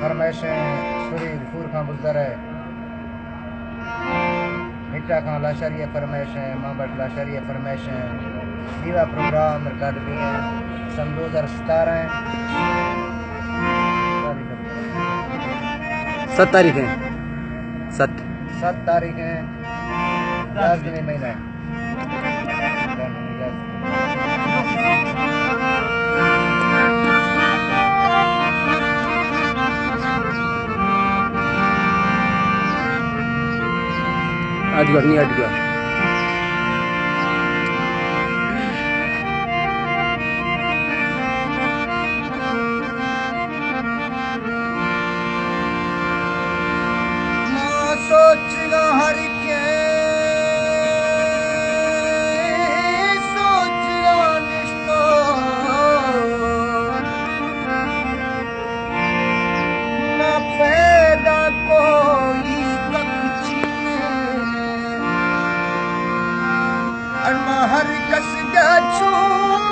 फरमाइशें सूरी गफूर खां गुज़र है मिट्टा खां लाशारी फरमाइशें मोहम्मद लाशारी फरमाइशें दीवा प्रोग्राम रिकॉर्ड भी हैं सन 2017 7 तारीख है 7 तारीख है 10 दिन महीना है नहीं हट गया सोचगा हर के सोचगा निश्तो ना पैदा कोई कच्ची अरमा हर कस जा छू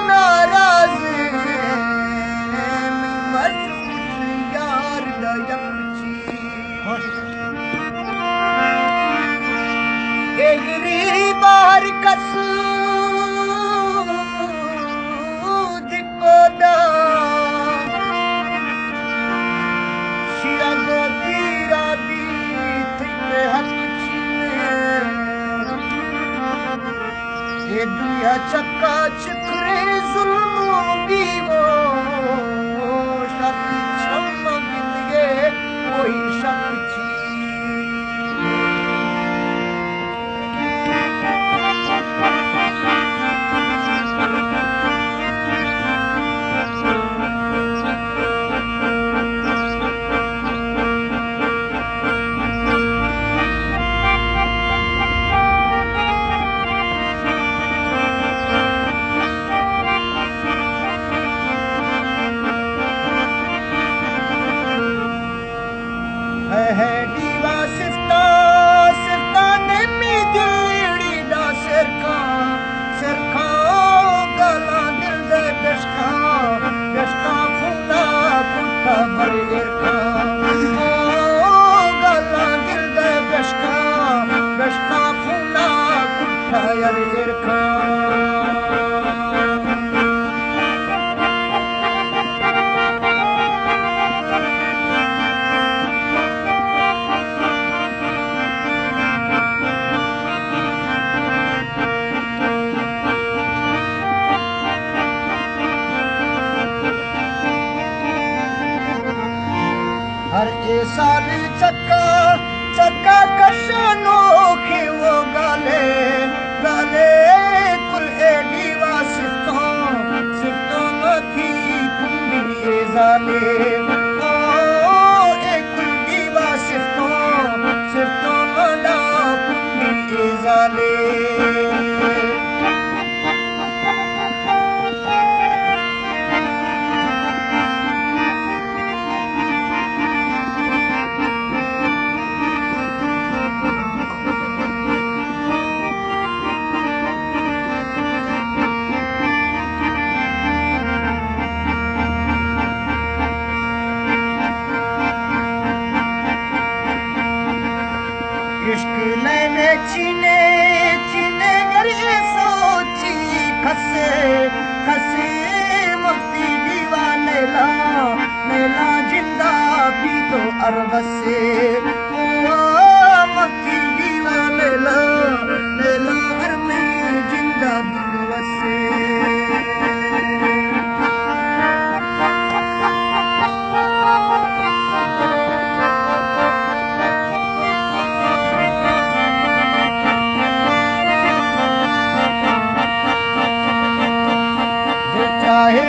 नाराज यार दयकची बार कसूद कोदा शिरगो तीरा दी थिपे हक छीने ये दुनिया चक्का चक्रे जुल्मों दीवो शक चमक दिए कोई शक छी है दीवा सिफ्ता ने मी दिलड़ी दा सिरखा गला दिल दे बेशका फूला पुट्ठा भरी इरखा गला दिल दे बेशका फूला पुट्ठा यार इरखा हर ए साल चक्का कशनो के वो गाले कुल ए दीवा सिफ्तो नथी कुंडी ए जाले ओ ए कुल दीवा सिफ्तो नला कुंडी ए जाले इश्क लेने चीने गरे सोची खसे मुक्ति दीवाने ला जिंदा भी तो अरबसे मुक्ति दीवाने ला हर में जिंदा भी वसे चाहे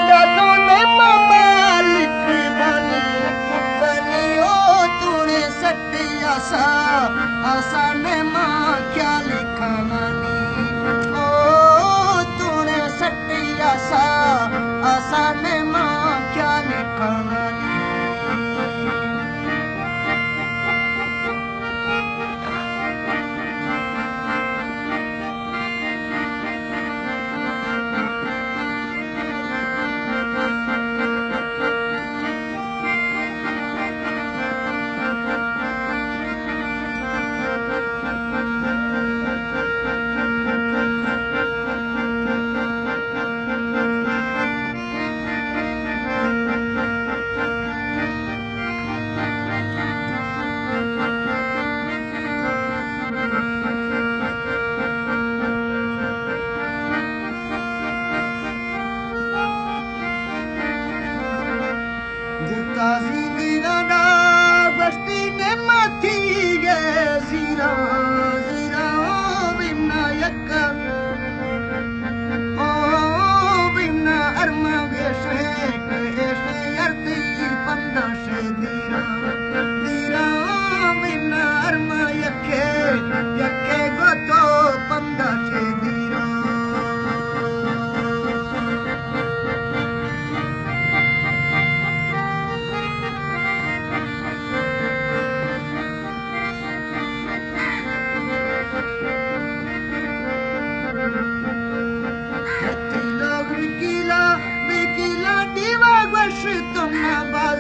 दातों ने मालिक बनी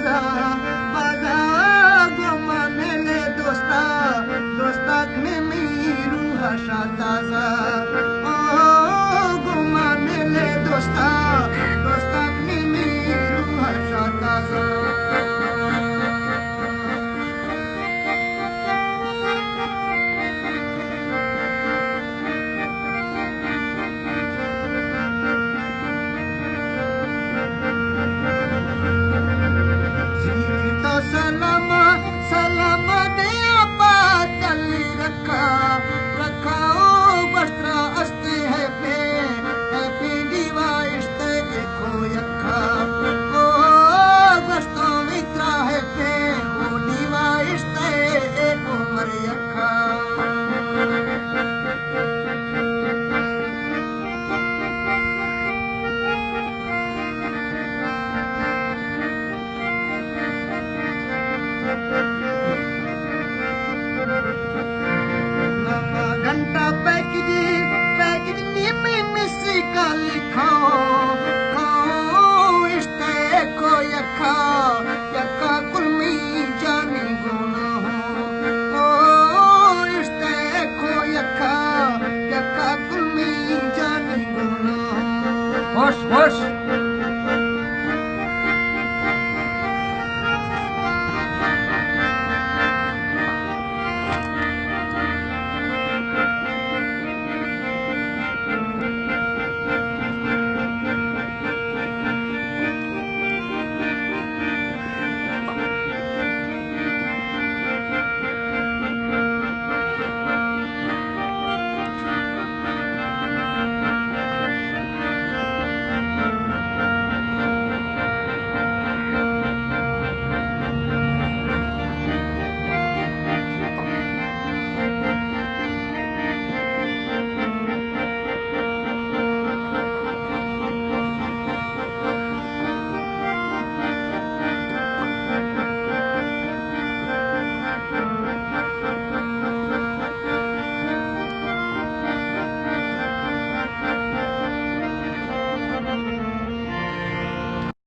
बाजा बाजा गोमाने ले दोस्ता दोस्ता में मीरू हशा ताजा ओ गोमाने ले दोस्ता दोस्ता में मीरू हशा ताजा सलामा सलामा दे आपा चल रखा रखाओ वस्त्र अस्ते है पे दीवा इश्ते देखो यखा ओ वस्त्र मित्रा है पे ओ दीवा इश्ते उमर यखा घंटा पैकेज मिसी का लिखाओ खाओ इश्ते को यखा यखा कुलमी जानी गुना हो ओ इश्ते को यखा यखा कुलमी जानी गुना हो होश होश